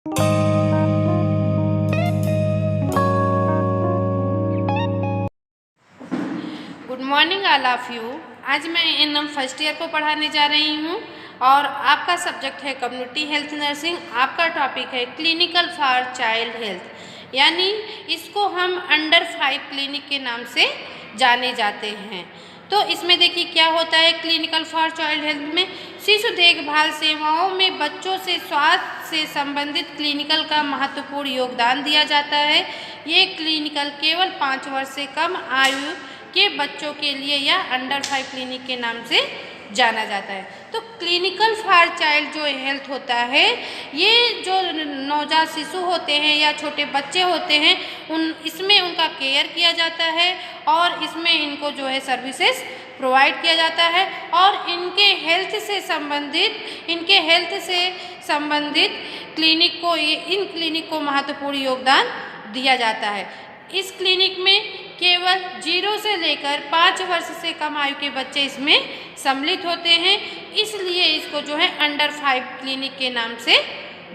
Good morning all of you. आज मैं NM first year को पढ़ाने जा रही हूँ और आपका सब्जेक्ट है कम्युनिटी हेल्थ नर्सिंग। आपका टॉपिक है क्लिनिकल फॉर चाइल्ड हेल्थ, यानी इसको हम अंडर 5 क्लिनिक के नाम से जाने जाते हैं। तो इसमें देखिए क्या होता है। क्लिनिकल फॉर चाइल्ड हेल्थ में शिशु देखभाल सेवाओं में बच्चों से स्वास्थ्य से संबंधित क्लिनिकल का महत्वपूर्ण योगदान दिया जाता है। ये क्लिनिकल केवल 5 वर्ष से कम आयु के बच्चों के लिए या अंडर 5 क्लिनिक के नाम से जाना जाता है। तो क्लिनिकल फॉर चाइल्ड जो हेल्थ होता है, ये जो नवजात शिशु होते हैं या छोटे बच्चे होते हैं इसमें उनका केयर किया जाता है और इसमें इनको जो है सर्विसेज प्रोवाइड किया जाता है और इनके हेल्थ से संबंधित इन क्लिनिक को महत्वपूर्ण योगदान दिया जाता है। इस क्लिनिक में केवल 0 से लेकर 5 वर्ष से कम आयु के बच्चे इसमें सम्मिलित होते हैं, इसलिए इसको जो है अंडर 5 क्लिनिक के नाम से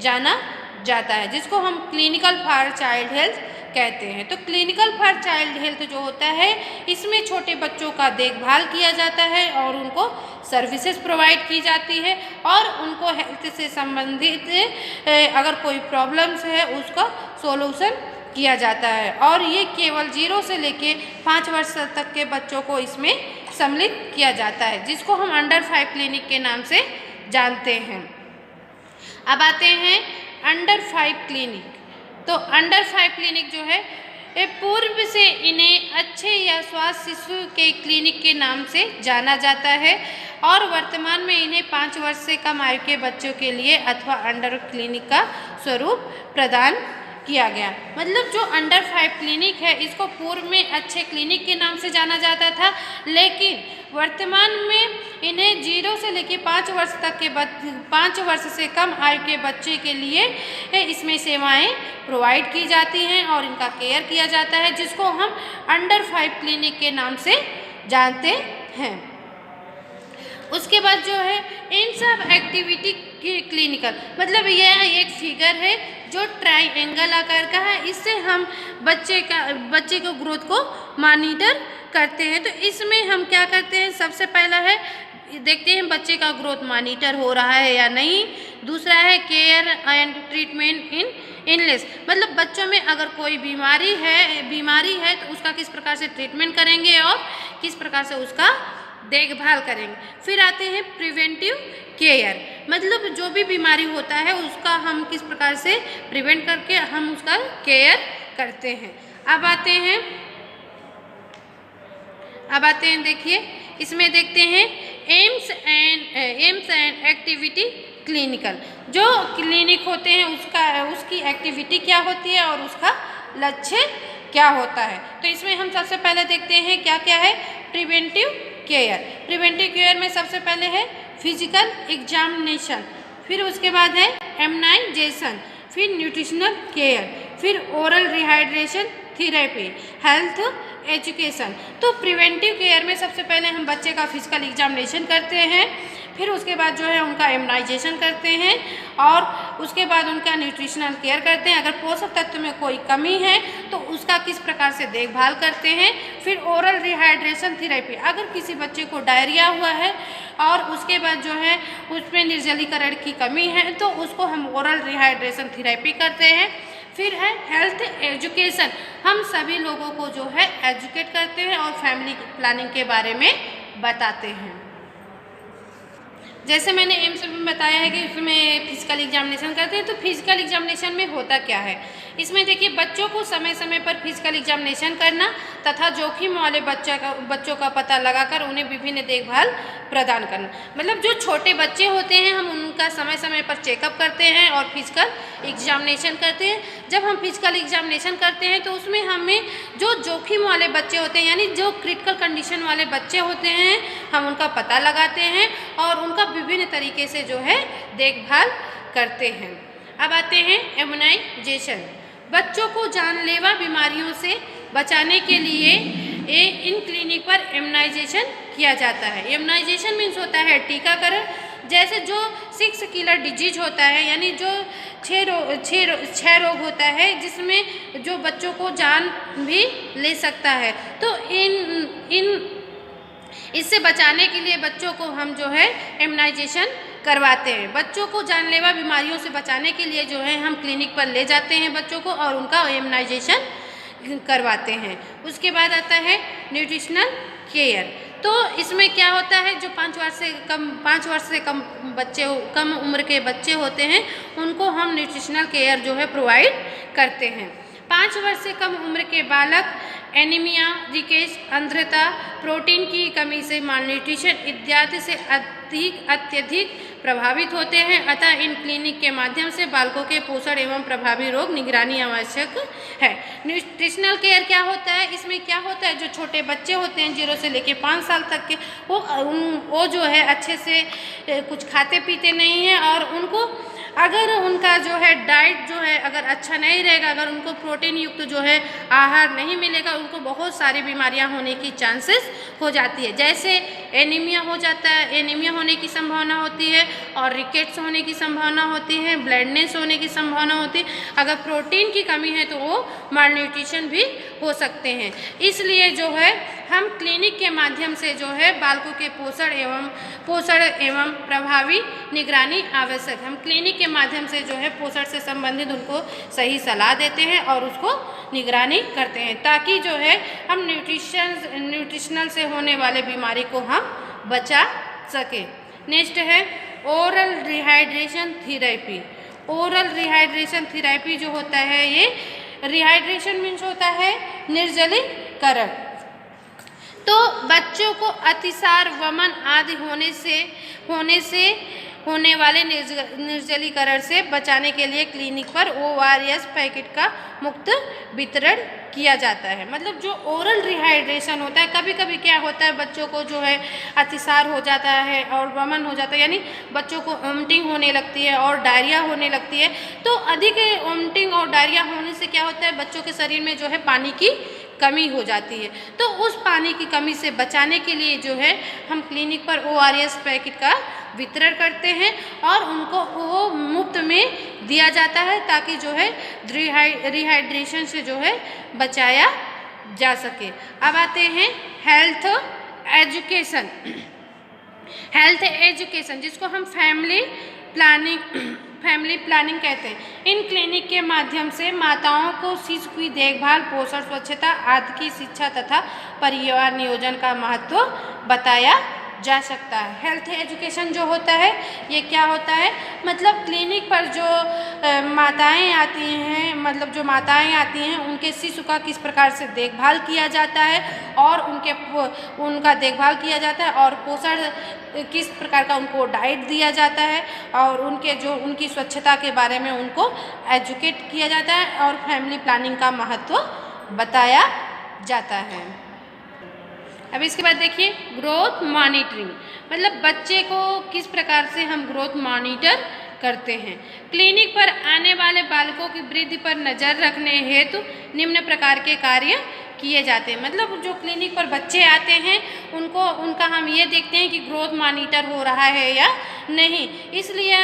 जाना जाता है, जिसको हम क्लिनिकल फॉर चाइल्ड हेल्थ कहते हैं। तो क्लिनिकल फॉर चाइल्ड हेल्थ जो होता है, इसमें छोटे बच्चों का देखभाल किया जाता है और उनको सर्विसेज प्रोवाइड की जाती है और उनको हेल्थ से संबंधित अगर कोई प्रॉब्लम्स है उसका सोल्यूशन किया जाता है और ये केवल 0 से लेके 5 वर्ष तक के बच्चों को इसमें सम्मिलित किया जाता है, जिसको हम अंडर 5 क्लिनिक के नाम से जानते हैं। अब आते हैं अंडर 5 क्लिनिक। तो अंडर 5 क्लिनिक जो है पूर्व से इन्हें अच्छे या स्वास्थ्य शिशु के क्लिनिक के नाम से जाना जाता है और वर्तमान में इन्हें 5 वर्ष से कम आयु के बच्चों के लिए अथवा अंडर क्लिनिक का स्वरूप प्रदान किया गया। मतलब जो अंडर 5 क्लिनिक है इसको पूर्व में अच्छे क्लिनिक के नाम से जाना जाता था, लेकिन वर्तमान में इन्हें 0 से लेकर 5 वर्ष से कम आयु के बच्चे के लिए इसमें सेवाएं प्रोवाइड की जाती हैं और इनका केयर किया जाता है, जिसको हम अंडर 5 क्लिनिक के नाम से जानते हैं। उसके बाद जो है इन सब एक्टिविटी की क्लिनिकल, मतलब यह एक फिगर है जो ट्राइएंगल आकार का है। इससे हम बच्चे को ग्रोथ को मॉनिटर करते हैं। तो इसमें हम क्या करते हैं, सबसे पहला है देखते हैं बच्चे का ग्रोथ मॉनिटर हो रहा है या नहीं। दूसरा है care and treatment in illness, मतलब बच्चों में अगर कोई बीमारी है तो उसका किस प्रकार से ट्रीटमेंट करेंगे और किस प्रकार से उसका देखभाल करेंगे। फिर आते हैं प्रिवेंटिव केयर, मतलब जो भी बीमारी होता है उसका हम किस प्रकार से प्रिवेंट करके हम उसका केयर करते हैं। अब आते हैं देखिए इसमें देखते हैं एम्स एंड एक्टिविटी क्लिनिकल। जो क्लिनिक होते हैं उसकी एक्टिविटी क्या होती है और उसका लक्ष्य क्या होता है। तो इसमें हम सबसे पहले देखते हैं क्या क्या है। प्रिवेंटिव केयर में सबसे पहले है फिजिकल एग्जामिनेशन, फिर उसके बाद है इम्यूनाइजेशन, फिर न्यूट्रिशनल केयर, फिर oral rehydration therapy, health education. तो प्रिवेंटिव केयर में सबसे पहले हम बच्चे का फिजिकल एग्जामिनेशन करते हैं, फिर उसके बाद जो है उनका इम्यूनाइजेशन करते हैं और उसके बाद उनका न्यूट्रिशनल केयर करते हैं। अगर पोषक तत्व में कोई कमी है तो उसका किस प्रकार से देखभाल करते हैं। फिर ओरल रिहाइड्रेशन थेरेपी, अगर किसी बच्चे को डायरिया हुआ है और उसके बाद जो है उसमें निर्जलीकरण की कमी है तो उसको हम ओरल रिहाइड्रेशन थेरेपी करते हैं। फिर है हेल्थ एजुकेशन, हम सभी लोगों को जो है एजुकेट करते हैं और फैमिली प्लानिंग के बारे में बताते हैं। जैसे मैंने एम्स में बताया है कि इसमें फिजिकल एग्जामिनेशन करते हैं। तो फिजिकल एग्जामिनेशन में होता क्या है, इसमें देखिए बच्चों को समय समय पर फिजिकल एग्जामिनेशन करना तथा जोखिम वाले बच्चों का पता लगाकर उन्हें विभिन्न देखभाल प्रदान करना। मतलब जो छोटे बच्चे होते हैं हम उनका समय समय पर चेकअप करते हैं और फिजिकल एग्जामिनेशन करते हैं। जब हम फिजिकल एग्जामिनेशन करते हैं तो उसमें हमें जो जोखिम वाले बच्चे होते हैं यानी जो क्रिटिकल कंडीशन वाले बच्चे होते हैं हम उनका पता लगाते हैं और उनका विभिन्न तरीके से जो है देखभाल करते हैं। अब आते हैं इम्यूनाइजेशन, बच्चों को जानलेवा बीमारियों से बचाने के लिए इन क्लिनिक पर इम्यूनाइजेशन किया जाता है। इम्यूनाइजेशन मीन्स होता है टीकाकरण। जैसे जो 6 किलर डिजीज होता है, यानी जो 6 रोग होता है जिसमें जो बच्चों को जान भी ले सकता है। तो इससे बचाने के लिए बच्चों को हम जो है इम्यूनाइजेशन करवाते हैं। बच्चों को जानलेवा बीमारियों से बचाने के लिए जो है हम क्लिनिक पर ले जाते हैं बच्चों को और उनका इम्यूनाइजेशन करवाते हैं। उसके बाद आता है न्यूट्रिशनल केयर। तो इसमें क्या होता है, जो 5 वर्ष से कम उम्र के बच्चे होते हैं उनको हम न्यूट्रिशनल केयर जो है प्रोवाइड करते हैं। 5 वर्ष से कम उम्र के बालक एनीमिया, रिकेट, अंधता, प्रोटीन की कमी से मालन्यूट्रिशन इत्यादि से अत्यधिक प्रभावित होते हैं। अतः इन क्लिनिक के माध्यम से बालकों के पोषण एवं प्रभावी रोग निगरानी आवश्यक है। न्यूट्रिशनल केयर क्या होता है, इसमें क्या होता है, जो छोटे बच्चे होते हैं 0 से लेकर 5 साल तक के, वो जो है अच्छे से कुछ खाते पीते नहीं हैं और उनको अगर उनका जो है डाइट जो है अगर अच्छा नहीं रहेगा, अगर उनको प्रोटीन युक्त जो है आहार नहीं मिलेगा, उनको बहुत सारी बीमारियां होने की चांसेस हो जाती है। जैसे एनीमिया हो जाता है, एनीमिया होने की संभावना होती है और रिकेट्स होने की संभावना होती है, ब्लडनेस होने की संभावना होती है। अगर प्रोटीन की कमी है तो वो मालन्यूट्रिशन भी हो सकते हैं। इसलिए जो है हम क्लिनिक के माध्यम से जो है बालकों के पोषण एवं प्रभावी निगरानी आवश्यक। हम क्लिनिक के माध्यम से जो है पोषण से संबंधित उनको सही सलाह देते हैं और उसको निगरानी करते हैं ताकि जो है हम न्यूट्रिशनल से होने वाले बीमारी को हम बचा सकें। नेक्स्ट है oral rehydration therapy. Oral rehydration therapy जो होता है, ये रिहाइड्रेशन मीन्स होता है निर्जलीकरण। तो बच्चों को अतिसार, वमन आदि होने वाले निर्जलीकरण से बचाने के लिए क्लिनिक पर ORS पैकेट का मुफ्त वितरण किया जाता है। मतलब जो ओरल रिहाइड्रेशन होता है, कभी कभी क्या होता है बच्चों को जो है अतिसार हो जाता है और वमन हो जाता है, यानी बच्चों को वोमिटिंग होने लगती है और डायरिया होने लगती है। तो अधिक वोमिटिंग और डायरिया होने से क्या होता है, बच्चों के शरीर में जो है पानी की कमी हो जाती है। तो उस पानी की कमी से बचाने के लिए जो है हम क्लिनिक पर ORS पैकेट का वितरण करते हैं और उनको वो मुफ्त में दिया जाता है ताकि जो है रिहाइड्रेशन से जो है बचाया जा सके। अब आते हैं हेल्थ एजुकेशन। हेल्थ एजुकेशन जिसको हम फैमिली प्लानिंग कहते हैं। इन क्लिनिक के माध्यम से माताओं को शिशु की देखभाल, पोषण, स्वच्छता आदि की शिक्षा तथा परिवार नियोजन का महत्व बताया जा सकता है। हेल्थ एजुकेशन जो होता है ये क्या होता है, मतलब क्लिनिक पर जो माताएं आती हैं उनके शिशु का किस प्रकार से देखभाल किया जाता है और उनका देखभाल किया जाता है और पोषण किस प्रकार का उनको डाइट दिया जाता है और उनकी स्वच्छता के बारे में उनको एजुकेट किया जाता है और फैमिली प्लानिंग का महत्व बताया जाता है। अब इसके बाद देखिए ग्रोथ मॉनिटरिंग, मतलब बच्चे को किस प्रकार से हम ग्रोथ मॉनिटर करते हैं। क्लिनिक पर आने वाले बालकों की वृद्धि पर नज़र रखने हेतु निम्न प्रकार के कार्य किए जाते हैं। मतलब जो क्लिनिक पर बच्चे आते हैं उनका हम ये देखते हैं कि ग्रोथ मॉनिटर हो रहा है या नहीं, इसलिए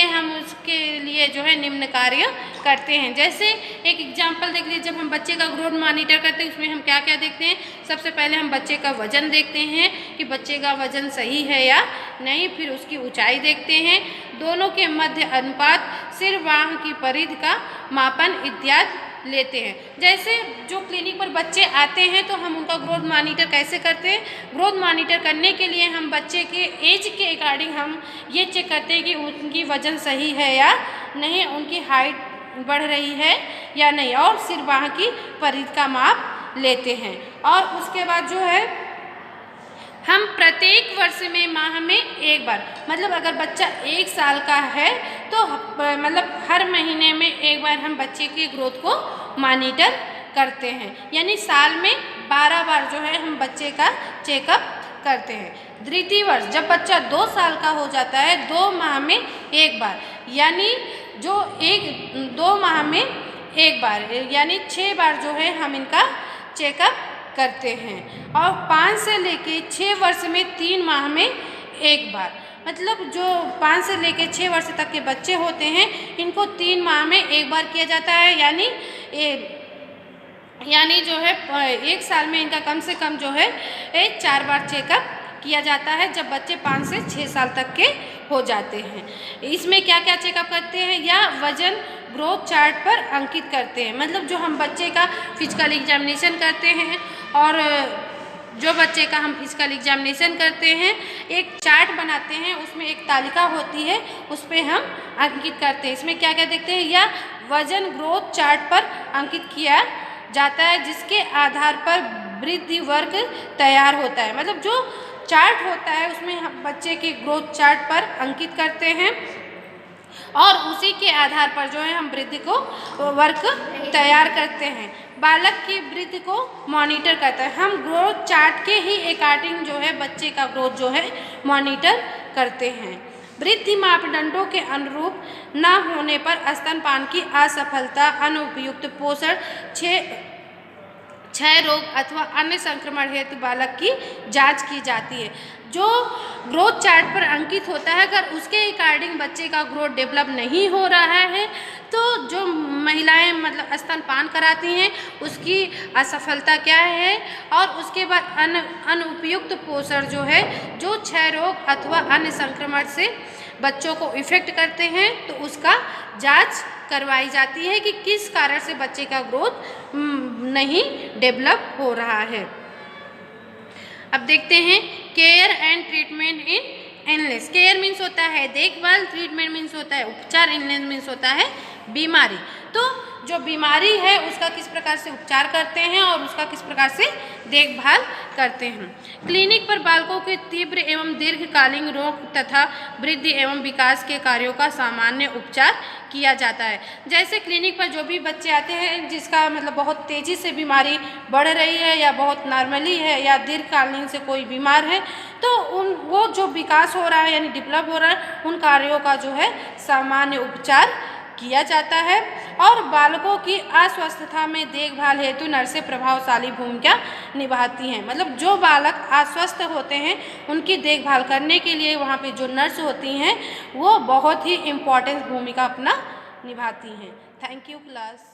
हम उसके लिए जो है निम्न कार्य करते हैं। जैसे एक एग्जांपल देख लीजिए, जब हम बच्चे का ग्रोथ मॉनिटर करते हैं उसमें हम क्या क्या देखते हैं। सबसे पहले हम बच्चे का वजन देखते हैं कि बच्चे का वजन सही है या नहीं, फिर उसकी ऊंचाई देखते हैं, दोनों के मध्य अनुपात, सिर बाह की परिधि का मापन इत्यादि लेते हैं। जैसे जो क्लिनिक पर बच्चे आते हैं तो हम उनका ग्रोथ मॉनिटर कैसे करते हैं। ग्रोथ मॉनिटर करने के लिए हम बच्चे के एज के अकॉर्डिंग हम ये चेक करते हैं कि उनकी वजन सही है या नहीं, उनकी हाइट बढ़ रही है या नहीं, और सिर बाह की परिधि का माप लेते हैं। और उसके बाद जो है हम प्रत्येक वर्ष में माह में एक बार, मतलब अगर बच्चा 1 साल का है तो मतलब हर महीने में एक बार हम बच्चे के ग्रोथ को मॉनिटर करते हैं, यानी साल में 12 बार जो है हम बच्चे का चेकअप करते हैं। द्वितीय वर्ष जब बच्चा 2 साल का हो जाता है 2 माह में एक बार, यानी 2 माह में एक बार यानी 6 बार जो है हम इनका चेकअप करते हैं। और 5 से लेके 6 वर्ष में 3 माह में एक बार। मतलब जो 5 से लेकर 6 वर्ष तक के बच्चे होते हैं इनको 3 माह में एक बार किया जाता है, यानी जो है 1 साल में इनका कम से कम जो है 4 बार चेकअप किया जाता है जब बच्चे 5 से 6 साल तक के हो जाते हैं। इसमें क्या क्या चेकअप करते हैं, या वजन ग्रोथ चार्ट पर अंकित करते हैं। मतलब जो हम बच्चे का फिजिकल एग्जामिनेशन करते हैं, और जो बच्चे का हम फिजिकल एग्जामिनेशन करते हैं एक चार्ट बनाते हैं, उसमें एक तालिका होती है, उस पर हम अंकित करते हैं। इसमें क्या क्या देखते हैं, या वजन ग्रोथ चार्ट पर अंकित किया जाता है जिसके आधार पर वृद्धि वर्ग तैयार होता है। मतलब जो चार्ट होता है उसमें हम बच्चे के ग्रोथ चार्ट पर अंकित करते हैं और उसी के आधार पर जो है हम वृद्धि को वर्ग तैयार करते हैं। बालक की वृद्धि को मॉनिटर करते हैं। हम ग्रोथ चार्ट के ही अकॉर्डिंग जो है बच्चे का ग्रोथ जो है मॉनिटर करते हैं। वृद्धि मापदंडों के अनुरूप न होने पर स्तनपान की असफलता, अनुपयुक्त पोषण, क्षय रोग अथवा अन्य संक्रमण हेतु बालक की जांच की जाती है। जो ग्रोथ चार्ट पर अंकित होता है, अगर उसके अकॉर्डिंग बच्चे का ग्रोथ डेवलप नहीं हो रहा है तो जो महिलाएं मतलब स्तनपान कराती हैं उसकी असफलता क्या है, और उसके बाद अनुपयुक्त पोषण जो है जो क्षय रोग अथवा अन्य संक्रमण से बच्चों को इफेक्ट करते हैं तो उसका जांच करवाई जाती है कि किस कारण से बच्चे का ग्रोथ नहीं डेवलप हो रहा है। अब देखते हैं care and treatment in illness. Care means होता है देखभाल, ट्रीटमेंट मीन्स होता है उपचार, इलनेस मीन्स होता है बीमारी। तो जो बीमारी है उसका किस प्रकार से उपचार करते हैं और उसका किस प्रकार से देखभाल करते हैं। क्लिनिक पर बालकों के तीव्र एवं दीर्घकालीन रोग तथा वृद्धि एवं विकास के कार्यों का सामान्य उपचार किया जाता है। जैसे क्लिनिक पर जो भी बच्चे आते हैं जिसका मतलब बहुत तेज़ी से बीमारी बढ़ रही है या बहुत नॉर्मली है या दीर्घकालीन से कोई बीमार है तो वो जो विकास हो रहा है यानी डेवलप हो रहा है उन कार्यों का जो है सामान्य उपचार किया जाता है। और बालकों की अस्वस्थता में देखभाल हेतु नर्सें प्रभावशाली भूमिका निभाती हैं। मतलब जो बालक अस्वस्थ होते हैं उनकी देखभाल करने के लिए वहाँ पे जो नर्स होती हैं वो बहुत ही इम्पोर्टेंट भूमिका अपना निभाती हैं। Thank you class.